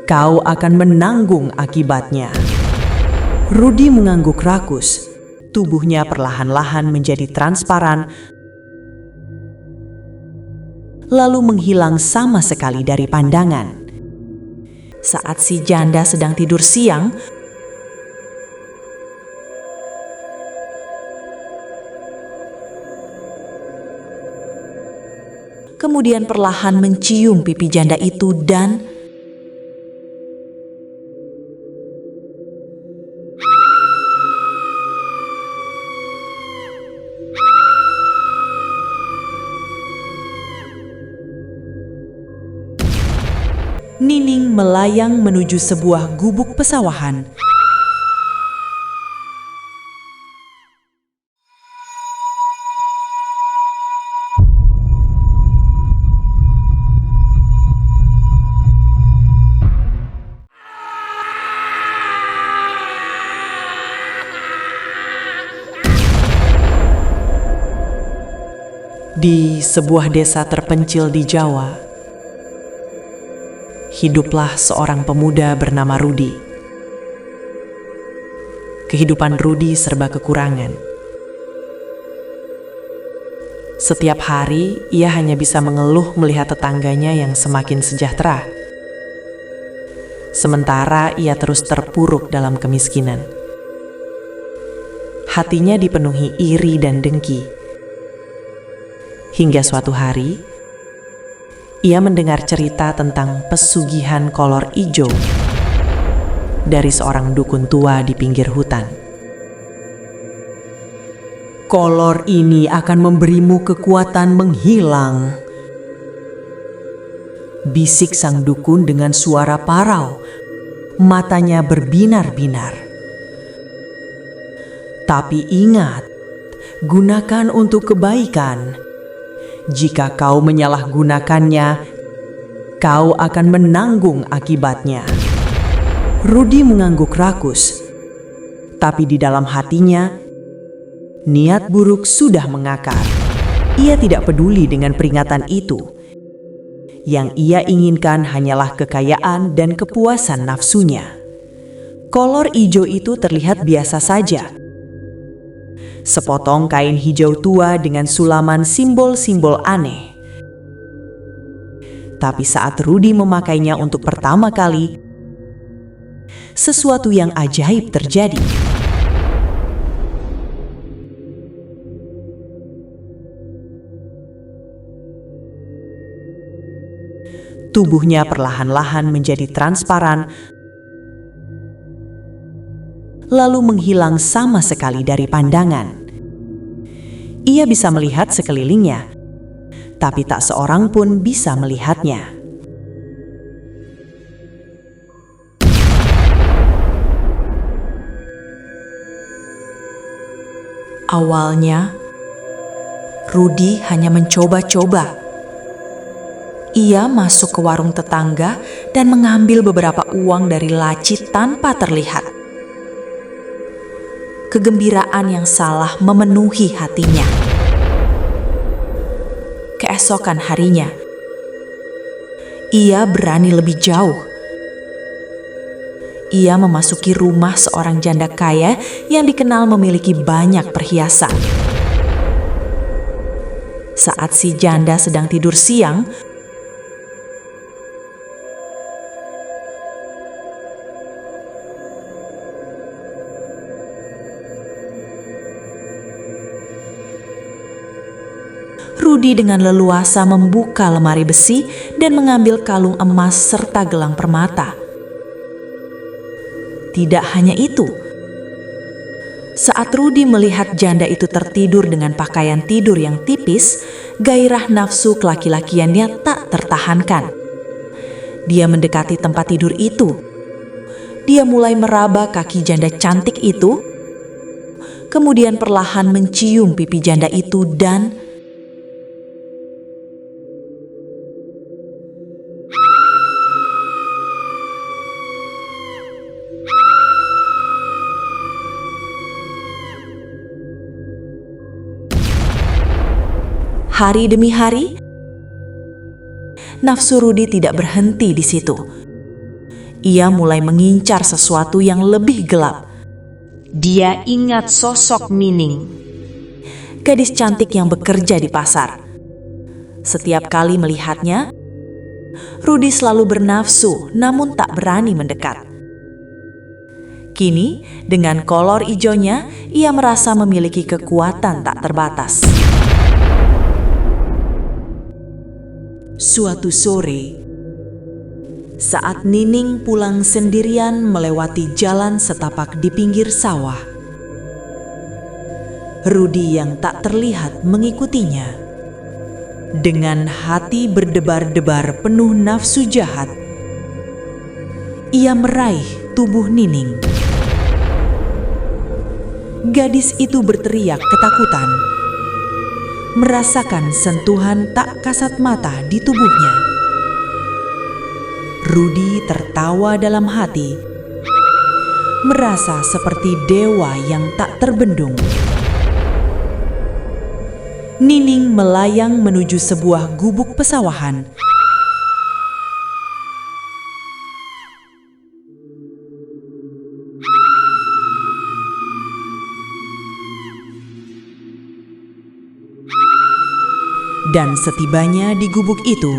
Kau akan menanggung akibatnya. Rudy mengangguk rakus. Tubuhnya perlahan-lahan menjadi transparan, lalu menghilang sama sekali dari pandangan. Saat si janda sedang tidur siang, kemudian perlahan mencium pipi janda itu dan Nining melayang menuju sebuah gubuk pesawahan. Di sebuah desa terpencil di Jawa, hiduplah seorang pemuda bernama Rudy. Kehidupan Rudy serba kekurangan. Setiap hari, ia hanya bisa mengeluh melihat tetangganya yang semakin sejahtera. Sementara ia terus terpuruk dalam kemiskinan. Hatinya dipenuhi iri dan dengki. Hingga suatu hari, ia mendengar cerita tentang pesugihan kolor ijo dari seorang dukun tua di pinggir hutan. Kolor ini akan memberimu kekuatan menghilang, bisik sang dukun dengan suara parau, matanya berbinar-binar. Tapi ingat, gunakan untuk kebaikan. Jika kau menyalahgunakannya, kau akan menanggung akibatnya. Rudy mengangguk rakus, tapi di dalam hatinya, niat buruk sudah mengakar. Ia tidak peduli dengan peringatan itu. Yang ia inginkan hanyalah kekayaan dan kepuasan nafsunya. Kolor hijau itu terlihat biasa saja. Sepotong kain hijau tua dengan sulaman simbol-simbol aneh. Tapi saat Rudy memakainya untuk pertama kali, sesuatu yang ajaib terjadi. Tubuhnya perlahan-lahan menjadi transparan, lalu menghilang sama sekali dari pandangan. Ia bisa melihat sekelilingnya, tapi tak seorang pun bisa melihatnya. Awalnya, Rudy hanya mencoba-coba. Ia masuk ke warung tetangga dan mengambil beberapa uang dari laci tanpa terlihat. Kegembiraan yang salah memenuhi hatinya. Keesokan harinya, ia berani lebih jauh. Ia memasuki rumah seorang janda kaya yang dikenal memiliki banyak perhiasan. Saat si janda sedang tidur siang, Rudy dengan leluasa membuka lemari besi dan mengambil kalung emas serta gelang permata. Tidak hanya itu, saat Rudy melihat janda itu tertidur dengan pakaian tidur yang tipis, gairah nafsu kelaki-lakiannya tak tertahankan. Dia mendekati tempat tidur itu. Dia mulai meraba kaki janda cantik itu, kemudian perlahan mencium pipi janda itu dan hari demi hari, nafsu Rudy tidak berhenti di situ. ia mulai mengincar sesuatu yang lebih gelap. Dia ingat sosok Nining, Gadis cantik yang bekerja di pasar. Setiap kali melihatnya, Rudy selalu bernafsu namun tak berani mendekat. Kini, dengan kolor ijonya, ia merasa memiliki kekuatan tak terbatas. Suatu sore, saat Nining pulang sendirian melewati jalan setapak di pinggir sawah, Rudy yang tak terlihat mengikutinya. Dengan hati berdebar-debar penuh nafsu jahat, ia meraih tubuh Nining. Gadis itu berteriak ketakutan, merasakan sentuhan tak kasat mata di tubuhnya. Rudy tertawa dalam hati, merasa seperti dewa yang tak terbendung. Nining melayang menuju sebuah gubuk pesawahan. Dan setibanya di gubuk itu,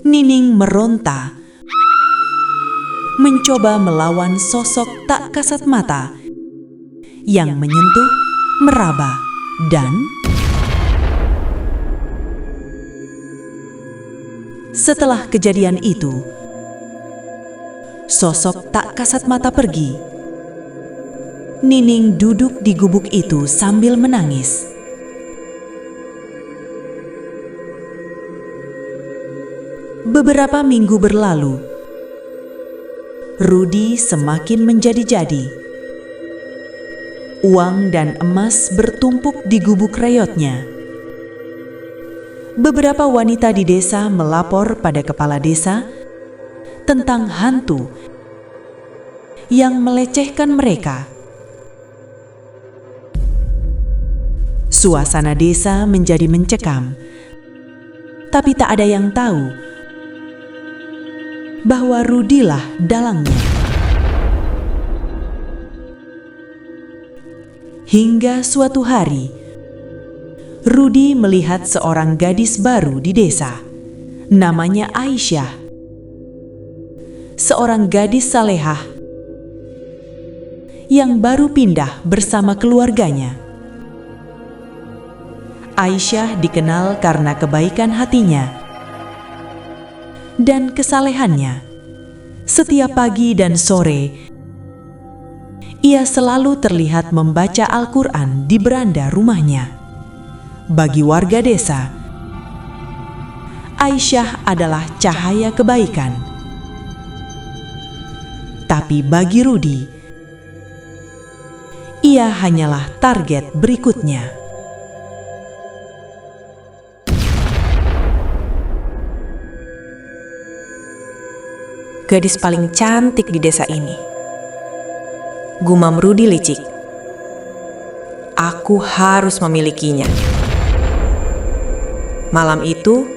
Nining meronta, mencoba melawan sosok tak kasat mata yang menyentuh, meraba, dan setelah kejadian itu, sosok tak kasat mata pergi. Nining duduk di gubuk itu sambil menangis. Beberapa minggu berlalu, Rudy semakin menjadi-jadi. Uang dan emas bertumpuk di gubuk reyotnya. Beberapa wanita di desa melapor pada kepala desa tentang hantu yang melecehkan mereka. Suasana desa menjadi mencekam, tapi tak ada yang tahu bahwa Rudy lah dalangnya. Hingga suatu hari, Rudy melihat seorang gadis baru di desa. Namanya Aisyah. Seorang gadis salehah yang baru pindah bersama keluarganya. Aisyah dikenal karena kebaikan hatinya dan kesalehannya. Setiap pagi dan sore, ia selalu terlihat membaca Al-Quran di beranda rumahnya. Bagi warga desa, Aisyah adalah cahaya kebaikan. Tapi bagi Rudy, ia hanyalah target berikutnya. Gadis paling cantik di desa ini, gumam Rudy licik. Aku harus memilikinya. Malam itu,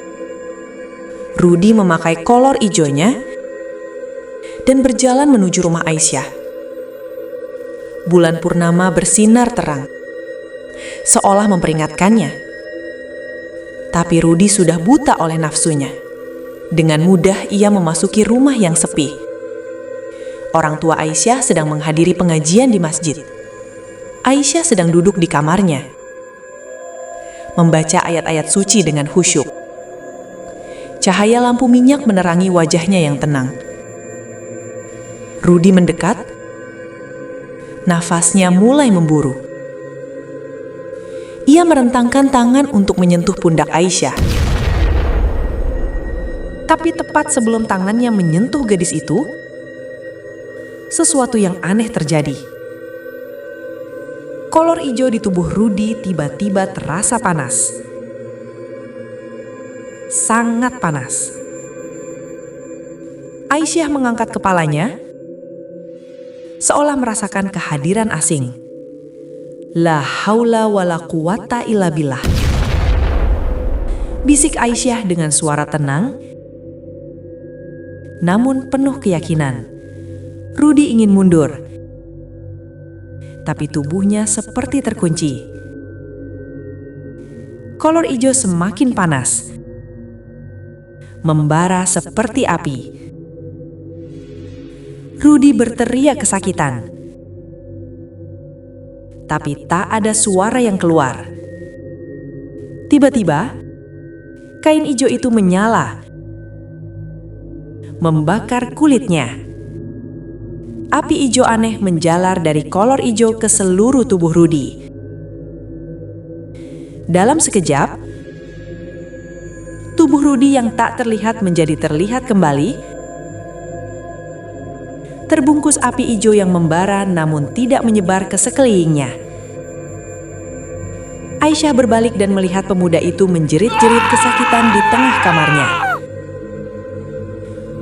Rudy memakai kolor ijonya dan berjalan menuju rumah Aisyah. Bulan purnama bersinar terang, seolah memperingatkannya. Tapi Rudy sudah buta oleh nafsunya. Dengan mudah ia memasuki rumah yang sepi. Orang tua Aisyah sedang menghadiri pengajian di masjid. Aisyah sedang duduk di kamarnya, membaca ayat-ayat suci dengan khusyuk. Cahaya lampu minyak menerangi wajahnya yang tenang. Rudy mendekat, nafasnya mulai memburu. Ia merentangkan tangan untuk menyentuh pundak Aisyah. Tapi tepat sebelum tangannya menyentuh gadis itu, sesuatu yang aneh terjadi. Kolor ijo di tubuh Rudy tiba-tiba terasa panas. Sangat panas. Aisyah mengangkat kepalanya, seolah merasakan kehadiran asing. La haula wala quwata illa billah. Bisik Aisyah dengan suara tenang namun penuh keyakinan. Rudy ingin mundur, tapi tubuhnya seperti terkunci. Kolor hijau semakin panas, membara seperti api. Rudy berteriak kesakitan, tapi tak ada suara yang keluar. Tiba-tiba, kain hijau itu menyala, membakar kulitnya. Api hijau aneh menjalar dari kolor hijau ke seluruh tubuh Rudy. Dalam sekejap, tubuh Rudy yang tak terlihat menjadi terlihat kembali, terbungkus api hijau yang membara namun tidak menyebar ke sekelilingnya. Aisyah berbalik dan melihat pemuda itu menjerit-jerit kesakitan di tengah kamarnya.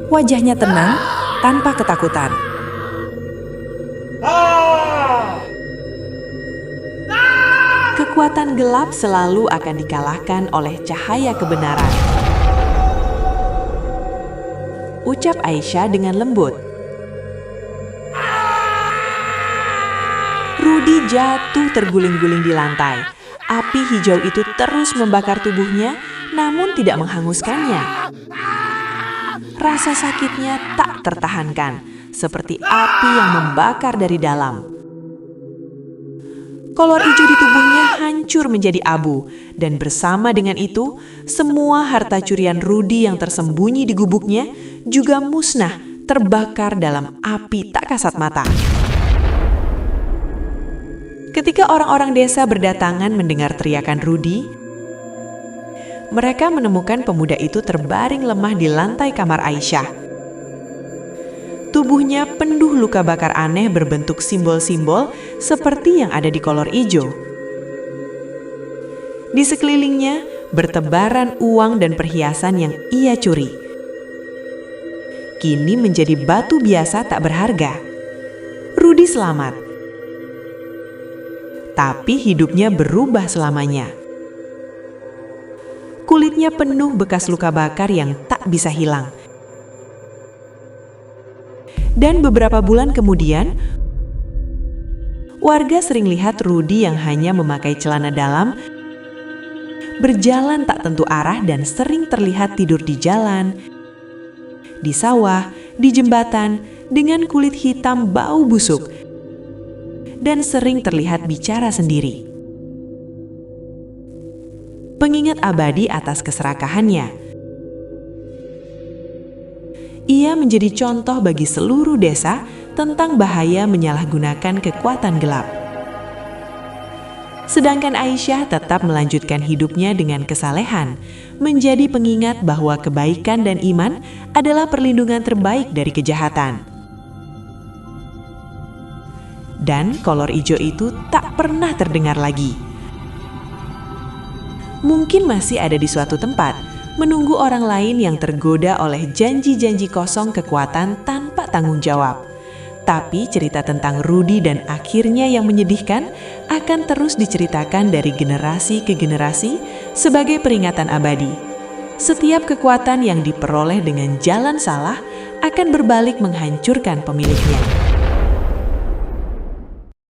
Wajahnya tenang, tanpa ketakutan. Kekuatan gelap selalu akan dikalahkan oleh cahaya kebenaran, ucap Aisyah dengan lembut. Rudy jatuh terguling-guling di lantai. Api hijau itu terus membakar tubuhnya, namun tidak menghanguskannya. Rasa sakitnya tak tertahankan, seperti api yang membakar dari dalam. Kolor hijau di tubuhnya hancur menjadi abu, dan bersama dengan itu, semua harta curian Rudy yang tersembunyi di gubuknya juga musnah, terbakar dalam api tak kasat mata. Ketika orang-orang desa berdatangan mendengar teriakan Rudy, mereka menemukan pemuda itu terbaring lemah di lantai kamar Aisyah. Tubuhnya penuh luka bakar aneh berbentuk simbol-simbol seperti yang ada di kolor hijau. Di sekelilingnya bertebaran uang dan perhiasan yang ia curi. Kini menjadi batu biasa tak berharga. Rudy selamat, tapi hidupnya berubah selamanya. Kulitnya penuh bekas luka bakar yang tak bisa hilang. Dan beberapa bulan kemudian, warga sering lihat Rudy yang hanya memakai celana dalam, berjalan tak tentu arah dan sering terlihat tidur di jalan, di sawah, di jembatan, dengan kulit hitam bau busuk, dan sering terlihat bicara sendiri. Pengingat abadi atas keserakahannya. Ia menjadi contoh bagi seluruh desa tentang bahaya menyalahgunakan kekuatan gelap. Sedangkan Aisyah tetap melanjutkan hidupnya dengan kesalehan, menjadi pengingat bahwa kebaikan dan iman adalah perlindungan terbaik dari kejahatan. Dan kolor hijau itu tak pernah terdengar lagi. Mungkin masih ada di suatu tempat, menunggu orang lain yang tergoda oleh janji-janji kosong kekuatan tanpa tanggung jawab. Tapi cerita tentang Rudy dan akhirnya yang menyedihkan akan terus diceritakan dari generasi ke generasi sebagai peringatan abadi. Setiap kekuatan yang diperoleh dengan jalan salah akan berbalik menghancurkan pemiliknya.